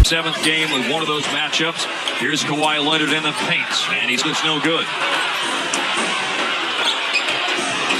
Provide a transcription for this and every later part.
7th game with one of those matchups. Here's Kawhi Leonard in the paint, and he's just no good.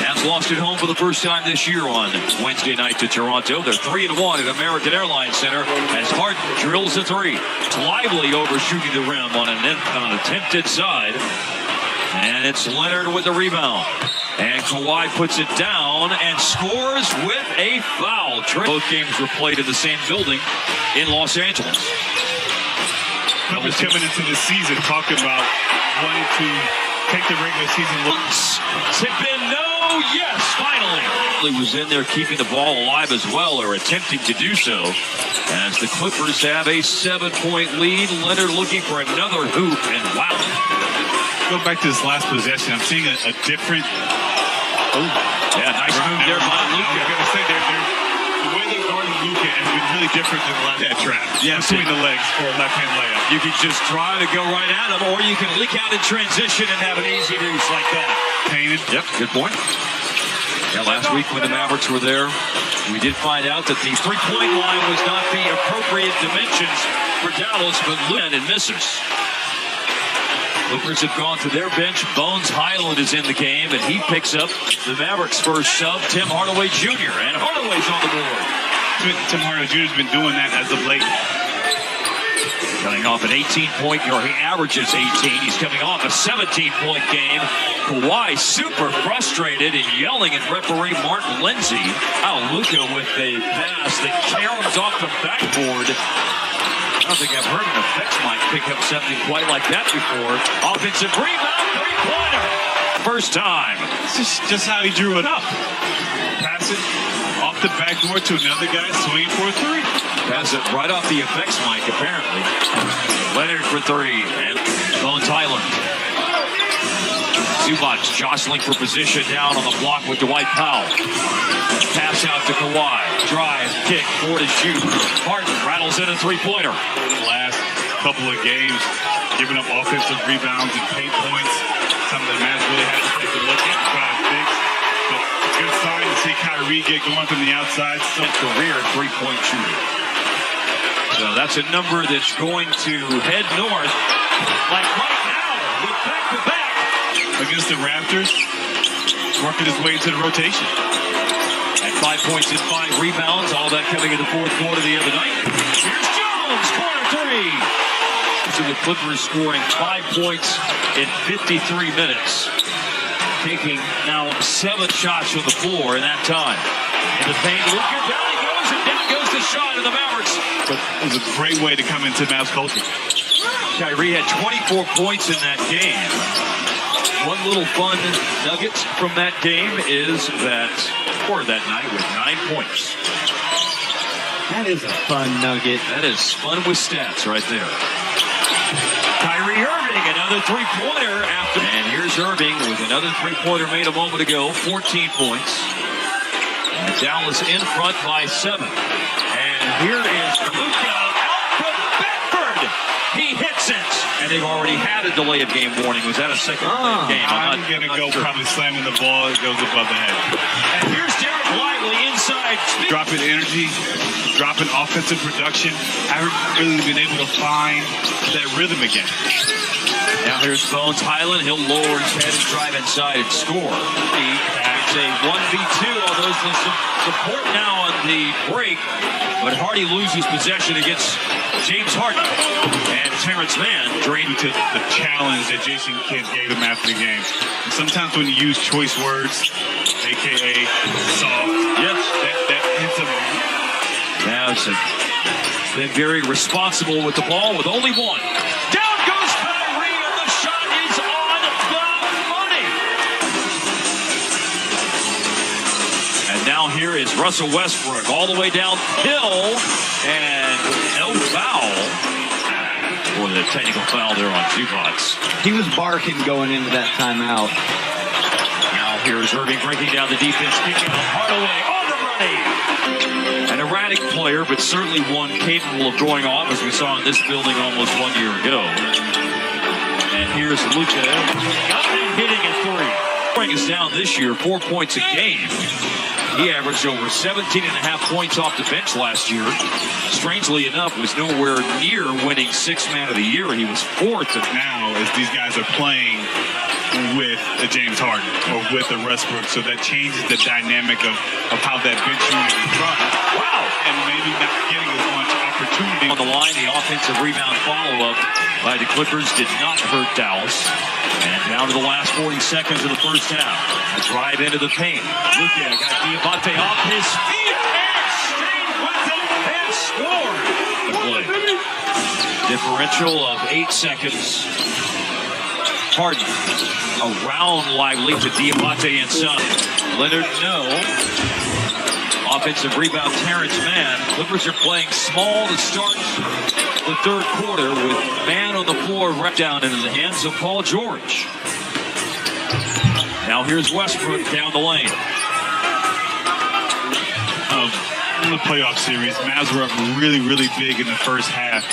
Cavs lost at home for the first time this year on Wednesday night to Toronto. They're 3-1 at American Airlines Center as Harden drills a three. Lively overshooting the rim on an attempted side. And it's Leonard with the rebound. And Kawhi puts it down and scores with a foul. Both games were played in the same building in Los Angeles. Clippers coming into the season talking about wanting to take the regular season looks. Tip in, no, yes, finally. He was in there keeping the ball alive as well, or attempting to do so, as the Clippers have a 7-point lead. Leonard looking for another hoop, and wow. Go back to this last possession. I'm seeing a different. Yeah, nice move there by Luka. I was going to say, the way they're guarding Luka has been really different than the last trap. Yeah, between the legs for a left-hand layup. You can just try to go right at him, or you can leak out in transition and have an easy deuce like that. Painted. Yep, good point. Yeah, last week when the Mavericks were there, we did find out that the three-point line was not the appropriate dimensions for Dallas, but Leonard misses. Clippers have gone to their bench. Bones Highland is in the game, and he picks up the Mavericks' first sub, Tim Hardaway Jr., and Hardaway's on the board. Tim Hardaway Jr. has been doing that as of late. Coming off an 18-point, he averages 18. He's coming off a 17-point game. Kawhi super frustrated and yelling at referee Mark Lindsay. Now Luka with a pass that caroms off the backboard. I don't think I've heard an effects mic pick up something quite like that before. Offensive rebound, three-pointer. First time. It's just how he drew it up. Pass it off the backboard to another guy swinging for a three. Pass it right off the effects mic, apparently. Leonard for three, and Bones Highland. Zubac jostling for position down on the block with Dwight Powell. Pass out to Kawhi. Drive, kick, 4 to shoot. Harden rattles in a three-pointer. Last couple of games, giving up offensive rebounds and paint points. Something that Mavs really had to take a look at and try to fix. But it's a good sign to see Kyrie get going from the outside. Some career three-point shooter. So that's a number that's going to head north. Like right now, with back-to-back. Against the Raptors, working his way into the rotation. At 5 points and 5 rebounds, all that coming in the fourth quarter the other night. Here's Jones, corner three. So the Clippers scoring 5 points in 53 minutes. Taking now 7 shots from the floor in that time. In the paint, Luka down he goes, and down goes the shot of the Mavericks. But it was a great way to come into Mavs culture. Kyrie had 24 points in that game. One little fun nugget from that game is that scored that night with 9 points. That is a fun nugget. That is fun with stats right there. Kyrie Irving, another three-pointer after. And here's Irving with another three-pointer made a moment ago, 14 points. And Dallas in front by 7. And here is Luka out from Bedford. He hits it. And they've already had a delay of game warning. Was that a second game? I'm going to go sure. Probably slamming the ball. It goes above the head. And here's Derek Lively inside. Dropping energy, dropping offensive production. Haven't really been able to find that rhythm again. Now here's Bones Highland. He'll lower his head and drive inside and score. It's a 1v2, although there's some support now on the break. But Hardy loses possession against James Harden. And Terrence Mann drained to the challenge that Jason Kidd gave him after the game. And sometimes when you use choice words, a.k.a. soft, yes, that hits him. Now it's been very responsible with the ball with only one. Down goes Kyrie, and the shot is on the money. And now here is Russell Westbrook all the way downhill, and no foul. Boy, the technical foul there on Zubac. He was barking going into that timeout. Now here's Irving breaking down the defense, kicking out Hardaway on the money. An erratic player, but certainly one capable of going off, as we saw in this building almost 1 year ago. And here's Luka hitting a three. Scoring is down this year, 4 points a game. He averaged over 17 and a half points off the bench last year. Strangely enough, was nowhere near winning Sixth Man of the Year. He was fourth. And now, as these guys are playing with a James Harden or with a Westbrook, so that changes the dynamic of how that bench unit is run. Wow. And maybe not getting as much opportunity. On the line, the offensive rebound follow-up by the Clippers did not hurt Dallas. And down to the last 40 seconds of the first half. A drive into the paint. Luka got Diamante off his feet and stayed with it and scored. The play. Differential of 8 seconds. Harden around lively to Diamante and Son. Leonard, no. Offensive rebound, Terrence Mann. Clippers are playing small to start the third quarter with man on the floor right down into the hands of Paul George. Now here's Westbrook down the lane. In the playoff series, Mavs were up really, really big in the first half.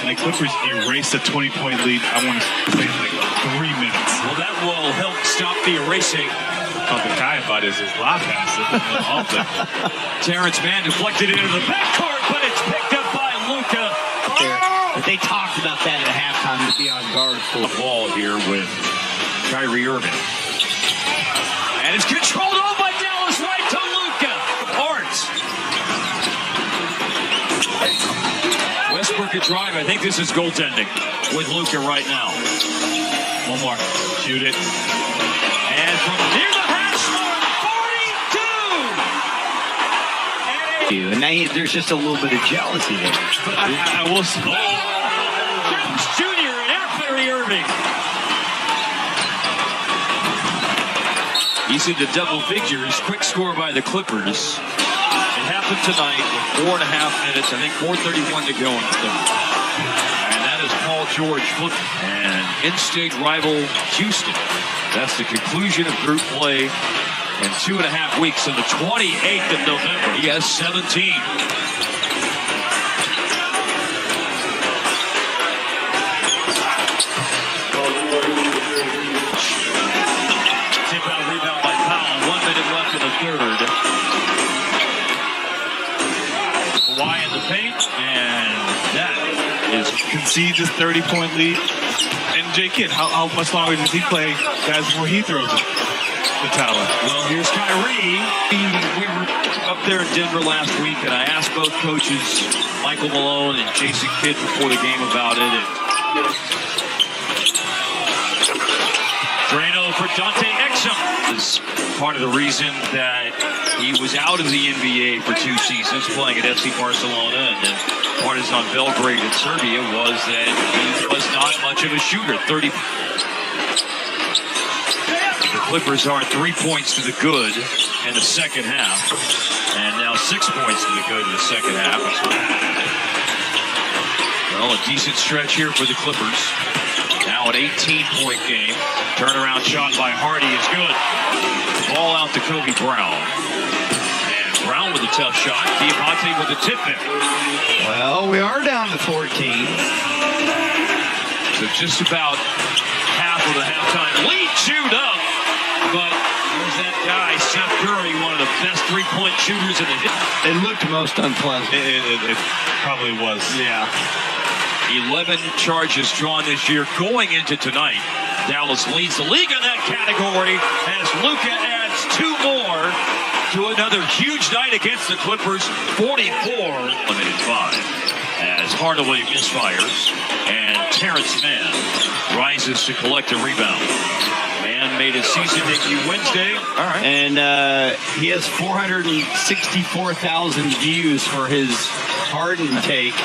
And the Clippers erased a 20-point lead, I want to say, in like 3 minutes. Well, that will help stop the erasing. What the guy about is his lob pass. Terrence Mann deflected into the backcourt, but it's picked up by Luka. But they talked about that at halftime to be on guard for. The ball here with Kyrie Irving. And it's controlled over by Dallas right to Luka. Barnes. Westbrook a drive. I think this is goaltending with Luka right now. One more. Shoot it. And from near the hash mark, 42. And now there's just a little bit of jealousy there. I will say. Jones Jr. and Anthony Irving. He's into double figures. Quick score by the Clippers. It happened tonight with 4.5 minutes. I think 4:31 to go in the third. And that is Paul George flipping. And in-state rival Houston. That's the conclusion of group play in 2.5 weeks on the 28th of November. He has 17. Tip-out rebound by Powell. 1 minute left in the third. Kawhi in the paint, and that is Concedes his 30-point lead. And Jay Kidd, how much longer does he play, guys, before he throws the towel? Well, here's Kyrie. We were up there in Denver last week, and I asked both coaches, Michael Malone and Jason Kidd, before the game about it. And Drano for Dante Exum is part of the reason that he was out of the NBA for 2 seasons, playing at FC Barcelona and then Partizan Belgrade in Serbia, was that he was not much of a shooter. 30. The Clippers are 3 points to the good in the second half, and now 6 points to the good in the second half. Well, a decent stretch here for the Clippers. Now an 18-point game. Turnaround shot by Hardy is good. Ball out to Kobe Brown. And Brown with a tough shot. Diamante with a tip in. Well, we are down to 14. So just about half of the halftime lead chewed up. But there's that guy, Seth Curry, one of the best three-point shooters in the history. It looked most unpleasant. It probably was. Yeah. 11 charges drawn this year going into tonight. Dallas leads the league in that category as Luka adds 2 more to another huge night against the Clippers. 44, limited 5 as Hardaway misfires and Terrence Mann rises to collect a rebound. Mann made his season debut Wednesday. All right. And he has 464,000 views for his Harden take.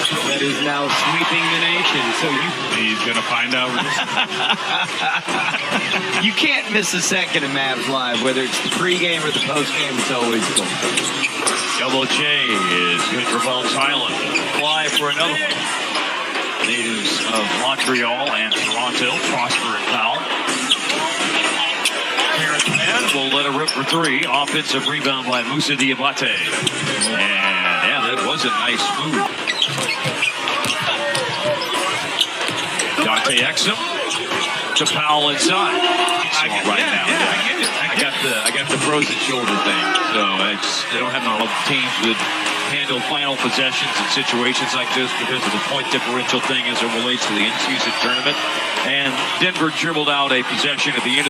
That is now sweeping the nation. So He's going to find out. you can't miss a second of Mavs Live, whether it's the pregame or the postgame. It's always cool. Double J is good for Bones Island. Fly for another one. Natives of Montreal and Toronto, Prosper and Powell. Terrence Mann will let it rip for 3. Offensive rebound by Moussa Diabate. And yeah, that was a nice move. Dante Exum to Powell inside. I get it. I got the frozen shoulder thing. So they don't have enough teams that handle final possessions in situations like this because of the point differential thing as it relates to the in-season tournament. And Denver dribbled out a possession at the end